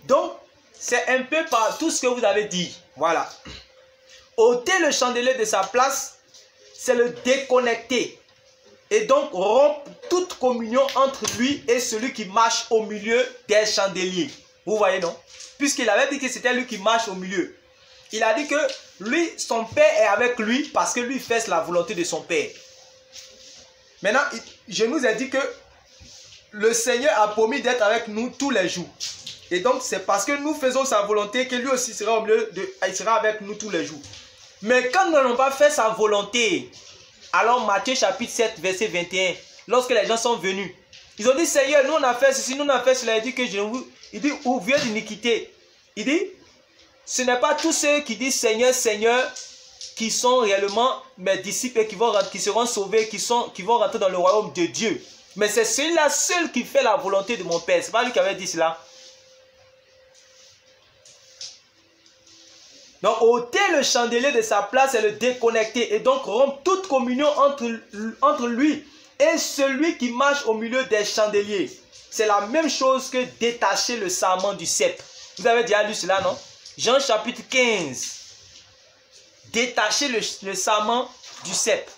Donc, c'est un peu par tout ce que vous avez dit. Voilà. Ôter le chandelier de sa place, c'est le déconnecter. Et donc, rompre toute communion entre lui et celui qui marche au milieu des chandeliers. Vous voyez, non? Puisqu'il avait dit que c'était lui qui marche au milieu. Il a dit que lui, son père est avec lui parce que lui fait la volonté de son père. Maintenant, je nous ai dit que le Seigneur a promis d'être avec nous tous les jours. Et donc, c'est parce que nous faisons sa volonté que lui aussi sera au milieu il sera avec nous tous les jours. Mais quand nous n'avons pas fait sa volonté, alors Matthieu chapitre 7, verset 21, lorsque les gens sont venus, ils ont dit, Seigneur, nous on a fait ceci, nous on a fait cela. Il dit que il dit, ouvrez l'iniquité. Il dit, ce n'est pas tous ceux qui disent Seigneur, Seigneur, qui sont réellement mes disciples et qui seront sauvés, qui vont rentrer dans le royaume de Dieu. Mais c'est celui-là seul qui fait la volonté de mon Père. Ce n'est pas lui qui avait dit cela. Donc, ôter le chandelier de sa place et le déconnecter. Et donc, rompre toute communion entre lui et celui qui marche au milieu des chandeliers. C'est la même chose que détacher le sarment du sceptre. Vous avez déjà lu cela, non? Jean chapitre 15. Détacher le sarment du sceptre.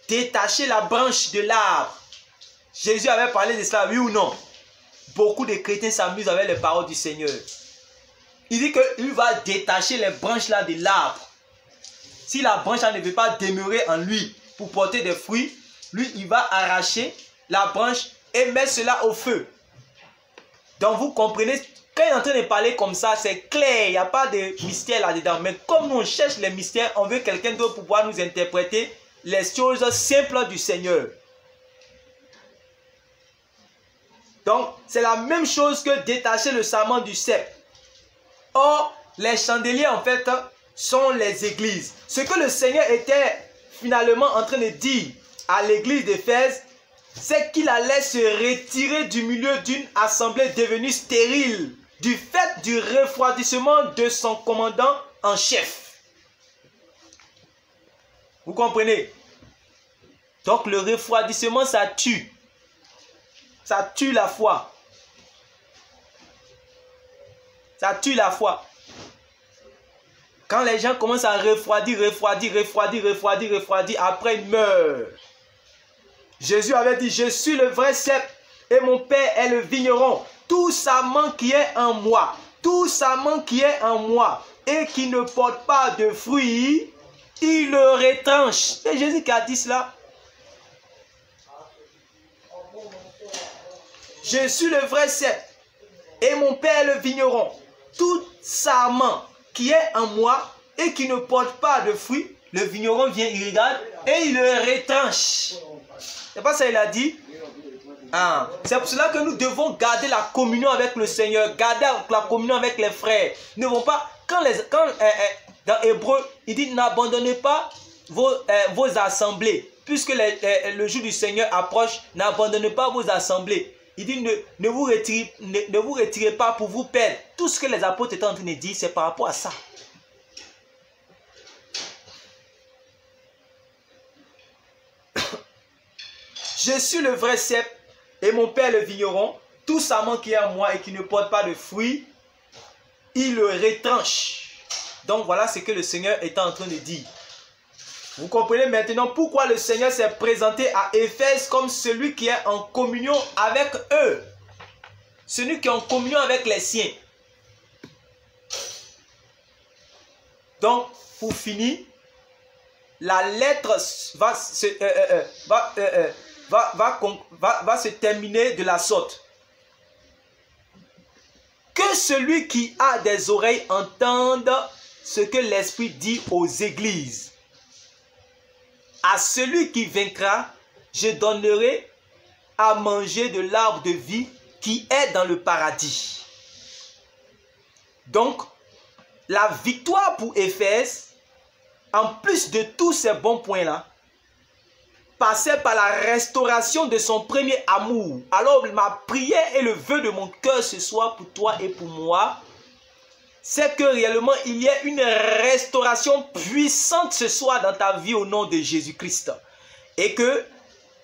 Détacher la branche de l'arbre. Jésus avait parlé de cela, oui ou non? Beaucoup de chrétiens s'amusent avec les paroles du Seigneur. Il dit qu'il va détacher les branches là de l'arbre. Si la branche là ne veut pas demeurer en lui pour porter des fruits, lui il va arracher la branche et mettre cela au feu. Donc vous comprenez, quand il est en train de parler comme ça, c'est clair, il n'y a pas de mystère là-dedans. Mais comme nous on cherche les mystères, on veut quelqu'un d'autre pour pouvoir nous interpréter les choses simples du Seigneur. Donc, c'est la même chose que détacher le sarment du sceptre. Or, les chandeliers, en fait, sont les églises. Ce que le Seigneur était finalement en train de dire à l'église d'Éphèse, c'est qu'il allait se retirer du milieu d'une assemblée devenue stérile, du fait du refroidissement de son commandant en chef. Vous comprenez? Donc, le refroidissement, ça tue. Ça tue la foi. Ça tue la foi. Quand les gens commencent à refroidir, après ils meurent. Jésus avait dit, je suis le vrai cep et mon Père est le vigneron. Tout sarment qui est en moi, tout sarment qui est en moi et qui ne porte pas de fruits, il le retranche. C'est Jésus qui a dit cela. Je suis le vrai cep et mon Père est le vigneron. Tout sarment qui est en moi et qui ne porte pas de fruits, le vigneron vient, il regarde et il le retranche. C'est pas ça qu'il a dit? Ah, c'est pour cela que nous devons garder la communion avec le Seigneur, garder la communion avec les frères. Ne vont pas, dans Hébreu, il dit n'abandonnez pas vos assemblées. Puisque le jour du Seigneur approche, n'abandonnez pas vos assemblées. Il dit ne vous retirez pas pour vous perdre. Tout ce que les apôtres étaient en train de dire, c'est par rapport à ça. Je suis le vrai cep et mon Père le vigneron. Tout sarment qui est en moi et qui ne porte pas de fruits, il le retranche. Donc voilà ce que le Seigneur est en train de dire. Vous comprenez maintenant pourquoi le Seigneur s'est présenté à Éphèse comme celui qui est en communion avec eux. Celui qui est en communion avec les siens. Donc, pour finir, la lettre va se terminer de la sorte. Que celui qui a des oreilles entende ce que l'Esprit dit aux églises. À celui qui vaincra, je donnerai à manger de l'arbre de vie qui est dans le paradis. Donc, la victoire pour Éphèse, en plus de tous ces bons points-là, passait par la restauration de son premier amour. Alors, ma prière et le vœu de mon cœur ce soir pour toi et pour moi, c'est que réellement il y a une restauration puissante ce soir dans ta vie au nom de Jésus-Christ. Et que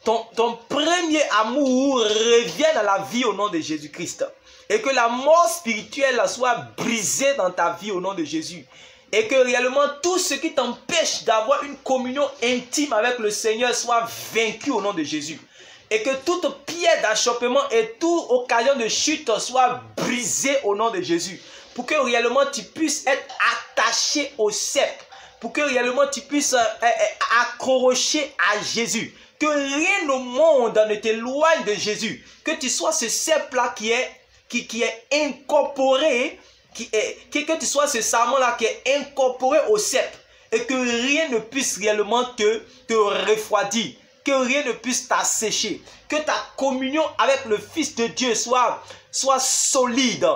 ton premier amour revienne à la vie au nom de Jésus-Christ. Et que la mort spirituelle soit brisée dans ta vie au nom de Jésus. Et que réellement tout ce qui t'empêche d'avoir une communion intime avec le Seigneur soit vaincu au nom de Jésus. Et que toute pierre d'achoppement et toute occasion de chute soit brisée au nom de Jésus. Pour que réellement tu puisses être attaché au cep. Pour que réellement tu puisses accrocher à Jésus. Que rien au monde ne t'éloigne de Jésus. Que tu sois ce cep-là qui est incorporé, que tu sois ce sarment-là qui est incorporé au cep. Et que rien ne puisse réellement te refroidir. Que rien ne puisse t'assécher. Que ta communion avec le Fils de Dieu soit solide.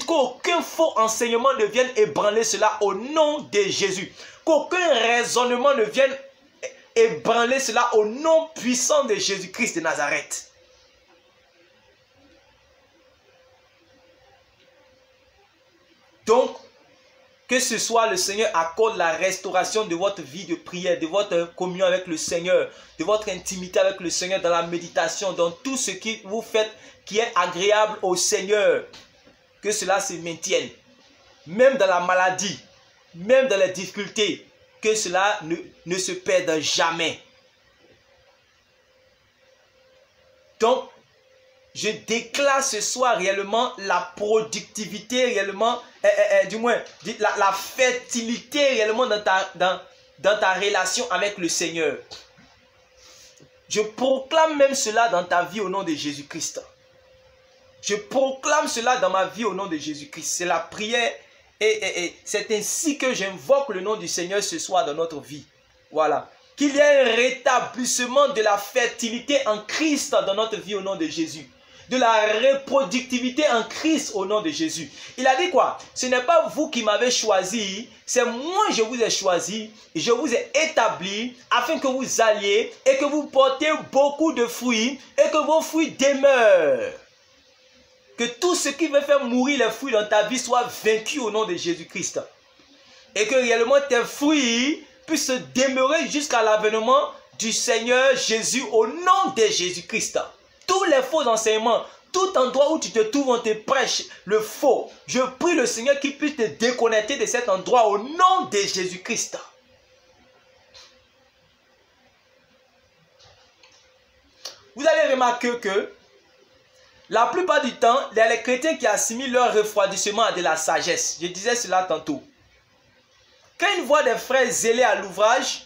Qu'aucun faux enseignement ne vienne ébranler cela au nom de Jésus. Qu'aucun raisonnement ne vienne ébranler cela au nom puissant de Jésus-Christ de Nazareth. Donc, que ce soit le Seigneur accorde la restauration de votre vie de prière, de votre communion avec le Seigneur, de votre intimité avec le Seigneur dans la méditation, dans tout ce que vous faites qui est agréable au Seigneur. Que cela se maintienne. Même dans la maladie, même dans les difficultés, que cela ne se perde jamais. Donc, je déclare ce soir réellement la productivité, réellement, du moins, la fertilité réellement dans ta relation avec le Seigneur. Je proclame même cela dans ta vie au nom de Jésus-Christ. Je proclame cela dans ma vie au nom de Jésus-Christ. C'est la prière et c'est ainsi que j'invoque le nom du Seigneur ce soir dans notre vie. Voilà. Qu'il y ait un rétablissement de la fertilité en Christ dans notre vie au nom de Jésus. De la reproductivité en Christ au nom de Jésus. Il a dit quoi? Ce n'est pas vous qui m'avez choisi, c'est moi je vous ai choisi, je vous ai établi afin que vous alliez et que vous portez beaucoup de fruits et que vos fruits demeurent. Que tout ce qui veut faire mourir les fruits dans ta vie soit vaincu au nom de Jésus-Christ. Et que réellement tes fruits puissent demeurer jusqu'à l'avènement du Seigneur Jésus au nom de Jésus-Christ. Tous les faux enseignements, tout endroit où tu te trouves, on te prêche le faux. Je prie le Seigneur qu'il puisse te déconnecter de cet endroit au nom de Jésus-Christ. Vous allez remarquer que la plupart du temps, il y a les chrétiens qui assimilent leur refroidissement à de la sagesse. Je disais cela tantôt. Quand ils voient des frères zélés à l'ouvrage,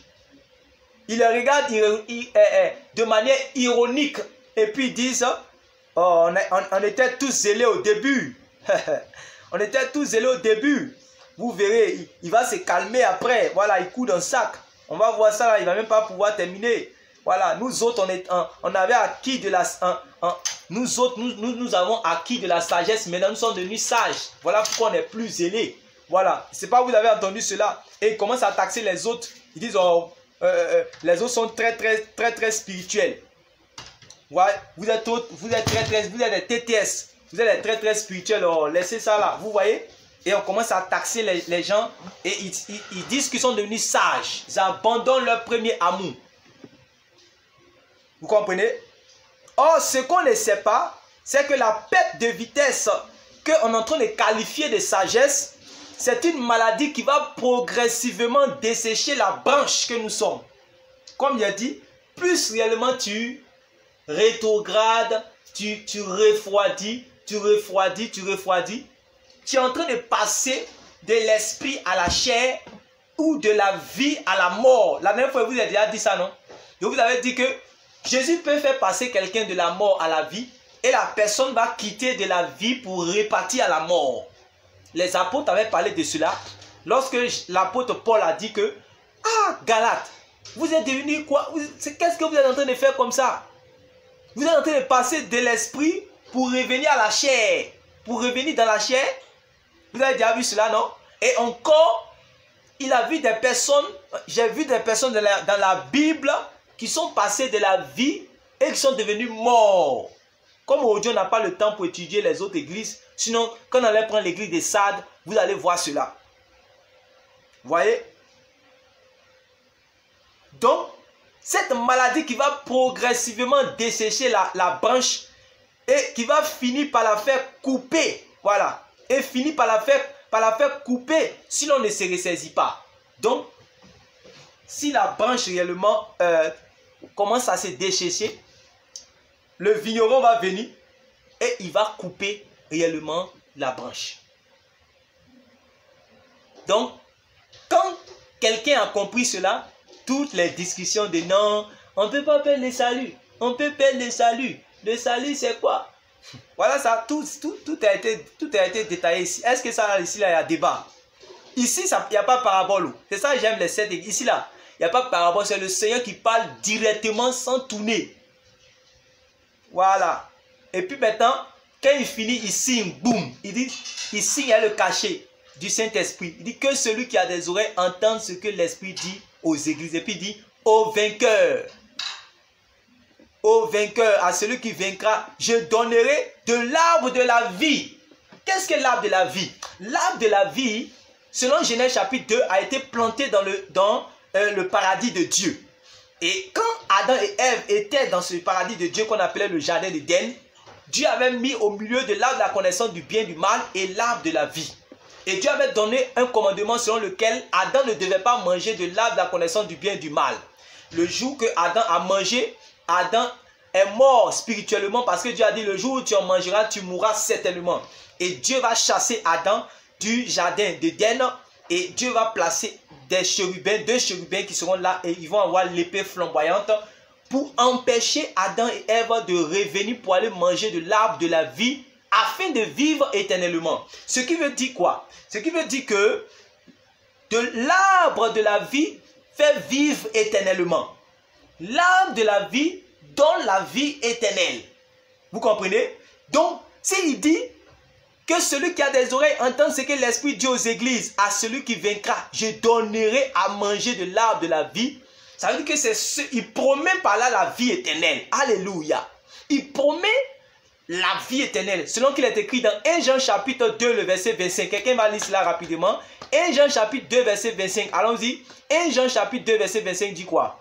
ils les regardent de manière ironique. Et puis ils disent, oh, on était tous zélés au début. On était tous zélés au début. Vous verrez, il va se calmer après. Voilà, il coud un sac. On va voir ça là, il ne va même pas pouvoir terminer. Voilà, nous autres, on avait acquis de la... nous autres, nous avons acquis de la sagesse. Maintenant, nous sommes devenus sages. Voilà pourquoi on est plus zélés. Voilà, c'est pas vous avez entendu cela. Et ils commencent à taxer les autres. Ils disent, oh, les autres sont très spirituels. Ouais, vous êtes des TTS, vous êtes très spirituels, oh, laissez ça là, vous voyez? Et on commence à taxer les gens et ils disent qu'ils sont devenus sages, ils abandonnent leur premier amour. Vous comprenez? Or, ce qu'on ne sait pas, c'est que la perte de vitesse qu'on est en train de qualifier de sagesse, c'est une maladie qui va progressivement dessécher la branche que nous sommes. Comme il a dit, plus réellement tu rétrograde, tu refroidis, tu es en train de passer de l'esprit à la chair ou de la vie à la mort. La dernière fois, vous avez déjà dit ça, non? Et vous avez dit que Jésus peut faire passer quelqu'un de la mort à la vie et la personne va quitter de la vie pour repartir à la mort. Les apôtres avaient parlé de cela lorsque l'apôtre Paul a dit que « Ah, Galates, vous êtes devenus quoi? Qu'est-ce que vous êtes en train de faire comme ça? Vous êtes en train de passer de l'esprit pour revenir à la chair. Pour revenir dans la chair. Vous avez déjà vu cela, non? Et encore, il a vu des personnes, j'ai vu des personnes dans la Bible qui sont passées de la vie et qui sont devenus morts. Comme aujourd'hui on n'a pas le temps pour étudier les autres églises, sinon quand on allait prendre l'église de Sardes, vous allez voir cela. Vous voyez? Donc, cette maladie qui va progressivement dessécher la branche et qui va finir par la faire couper, voilà, et finir par la faire couper si l'on ne se ressaisit pas. Donc, si la branche réellement commence à se dessécher, le vigneron va venir et il va couper réellement la branche. Donc, quand quelqu'un a compris cela, toutes les discussions de non, on ne peut pas perdre le salut, on peut perdre le salut. Le salut c'est quoi? Voilà ça, tout a été détaillé ici. Est-ce que ça ici là il y a débat? Ici il n'y a pas parabole. C'est ça que j'aime les 7. Ici là, il n'y a pas parabole, c'est le Seigneur qui parle directement sans tourner. Voilà. Et puis maintenant, quand il finit, il signe, boum. Il dit, ici il y a le cachet du Saint-Esprit. Il dit que celui qui a des oreilles entende ce que l'Esprit dit aux églises. Et puis il dit, au vainqueur, à celui qui vaincra, je donnerai de l'arbre de la vie. Qu'est-ce que l'arbre de la vie? L'arbre de la vie, selon Genèse chapitre 2, a été planté dans le paradis de Dieu. Et quand Adam et Ève étaient dans ce paradis de Dieu qu'on appelait le jardin d'Éden, Dieu avait mis au milieu de l'arbre de la connaissance du bien et du mal et l'arbre de la vie. Et Dieu avait donné un commandement selon lequel Adam ne devait pas manger de l'arbre de la connaissance du bien et du mal. Le jour que Adam a mangé, Adam est mort spirituellement parce que Dieu a dit le jour où tu en mangeras, tu mourras certainement. Et Dieu va chasser Adam du jardin d'Éden et Dieu va placer des chérubins, 2 chérubins qui seront là et ils vont avoir l'épée flamboyante pour empêcher Adam et Ève de revenir pour aller manger de l'arbre de la vie afin de vivre éternellement. Ce qui veut dire quoi? Ce qui veut dire que de l'arbre de la vie fait vivre éternellement. L'arbre de la vie donne la vie éternelle. Vous comprenez? Donc, s'il dit que celui qui a des oreilles entend ce que l'Esprit dit aux églises, à celui qui vaincra, je donnerai à manger de l'arbre de la vie. Ça veut dire que il promet par là la vie éternelle. Alléluia. Il promet la vie éternelle. Selon qu'il est écrit dans 1 Jean chapitre 2, le verset 25. Quelqu'un va lire cela rapidement. 1 Jean chapitre 2, verset 25. Allons-y. 1 Jean chapitre 2, verset 25 dit quoi?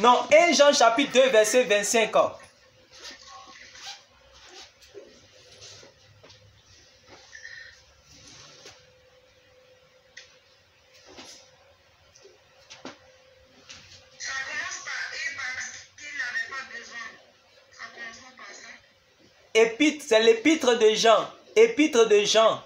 Non, 1 Jean chapitre 2, verset 25. Épître, c'est l'épître de Jean. Épître de Jean.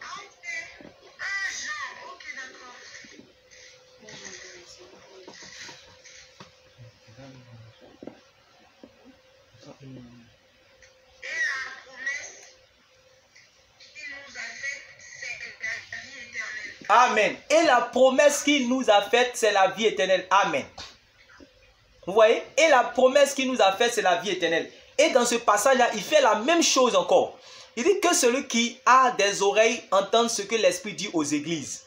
Amen. Et la promesse qu'il nous a faite, c'est la vie éternelle. Amen. Vous voyez? Et la promesse qu'il nous a faite, c'est la vie éternelle. Et dans ce passage-là, il fait la même chose encore. Il dit que celui qui a des oreilles entende ce que l'Esprit dit aux églises.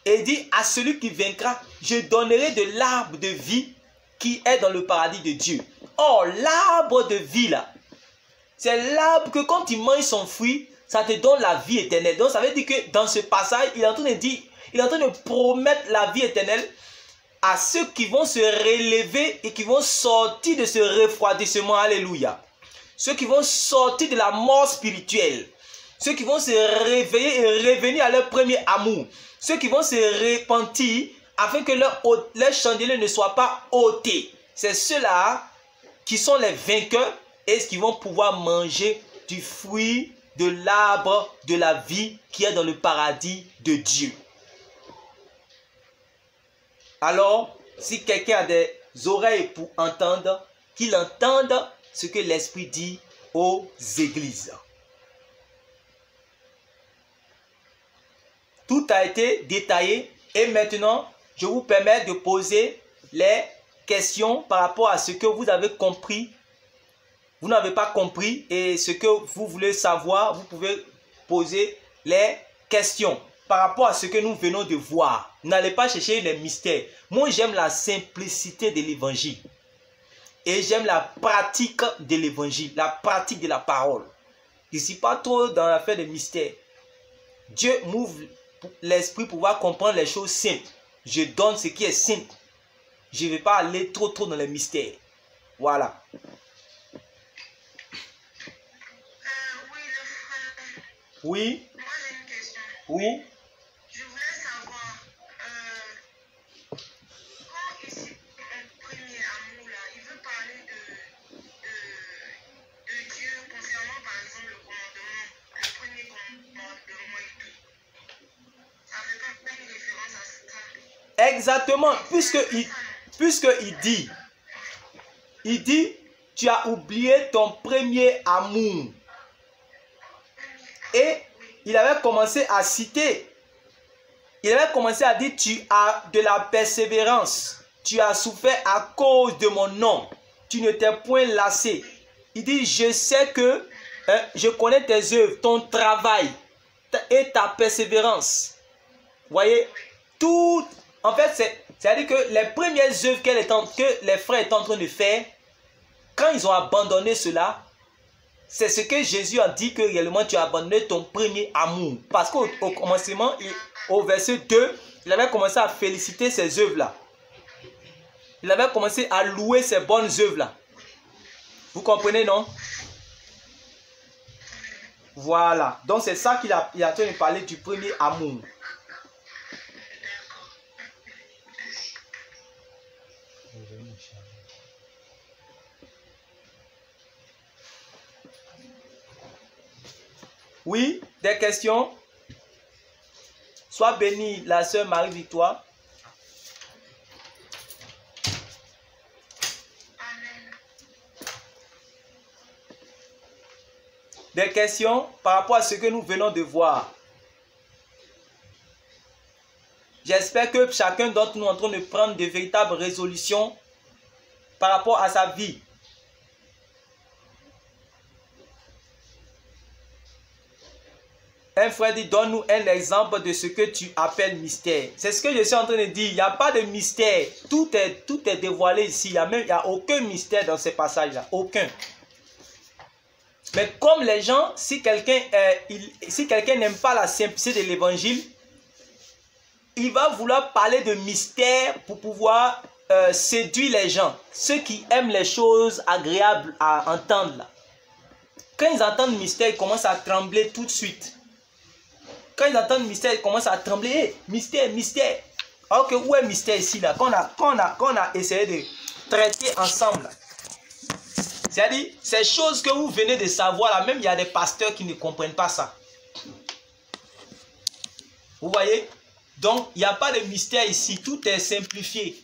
Et il dit à celui qui vaincra, je donnerai de l'arbre de vie qui est dans le paradis de Dieu. Or, l'arbre de vie là, c'est l'arbre que quand tu manges son fruit, ça te donne la vie éternelle. Donc ça veut dire que dans ce passage, il est en train de dire, il est en train de promettre la vie éternelle à ceux qui vont se relever et qui vont sortir de ce refroidissement. Alléluia. Ceux qui vont sortir de la mort spirituelle. Ceux qui vont se réveiller et revenir à leur premier amour. Ceux qui vont se repentir afin que leur chandelier ne soit pas ôté. C'est ceux-là qui sont les vainqueurs et qui vont pouvoir manger du fruit de l'arbre de la vie qui est dans le paradis de Dieu. Alors, si quelqu'un a des oreilles pour entendre, qu'il entende ce que l'Esprit dit aux églises. Tout a été détaillé et maintenant, je vous permets de poser les questions par rapport à ce que vous avez compris. Vous n'avez pas compris et ce que vous voulez savoir, vous pouvez poser les questions par rapport à ce que nous venons de voir. N'allez pas chercher les mystères. Moi, j'aime la simplicité de l'évangile. Et j'aime la pratique de l'évangile, la pratique de la parole. Je ne suis pas trop dans l'affaire des mystères. Dieu m'ouvre l'esprit pour pouvoir comprendre les choses simples. Je donne ce qui est simple. Je ne vais pas aller trop dans les mystères. Voilà. Oui. Moi, j'ai une question. Oui. Je voulais savoir, quand ici, un premier amour, là, il veut parler de Dieu concernant, par exemple, le commandement, le premier commandement et tout. Ça fait pas une référence à ça. Exactement. Il dit, tu as oublié ton premier amour. Et il avait commencé à citer, il avait commencé à dire, tu as de la persévérance, tu as souffert à cause de mon nom, tu ne t'es point lassé. Il dit, je sais que, je connais tes œuvres, ton travail et ta persévérance. Vous voyez, tout, en fait, c'est-à-dire que les premières œuvres que les frères étaient en train de faire, quand ils ont abandonné cela, c'est ce que Jésus a dit que réellement tu as abandonné ton premier amour. Parce qu'au commencement, au verset 2, il avait commencé à féliciter ces œuvres-là. Il avait commencé à louer ces bonnes œuvres-là. Vous comprenez, non? Voilà. Donc c'est ça qu'il a en train de parler du premier amour. Oui, des questions? Sois bénie, la sœur Marie-Victoire. Amen. Des questions par rapport à ce que nous venons de voir. J'espère que chacun d'entre nous est en train de prendre de véritables résolutions par rapport à sa vie. Un frère dit, donne-nous un exemple de ce que tu appelles mystère. C'est ce que je suis en train de dire. Il n'y a pas de mystère. Tout est dévoilé ici. Il n'y a aucun mystère dans ces passages-là. Aucun. Mais comme les gens, si quelqu'un n'aime pas la simplicité de l'évangile, il va vouloir parler de mystère pour pouvoir séduire les gens. Ceux qui aiment les choses agréables à entendre. Là. Quand ils entendent mystère, ils commencent à trembler tout de suite. Quand ils entendent mystère, ils commencent à trembler. Hey, mystère, mystère. Alors que où est mystère ici là? Qu'on a essayé de traiter ensemble. C'est-à-dire, ces choses que vous venez de savoir là, même il y a des pasteurs qui ne comprennent pas ça. Vous voyez? Donc, il n'y a pas de mystère ici. Tout est simplifié.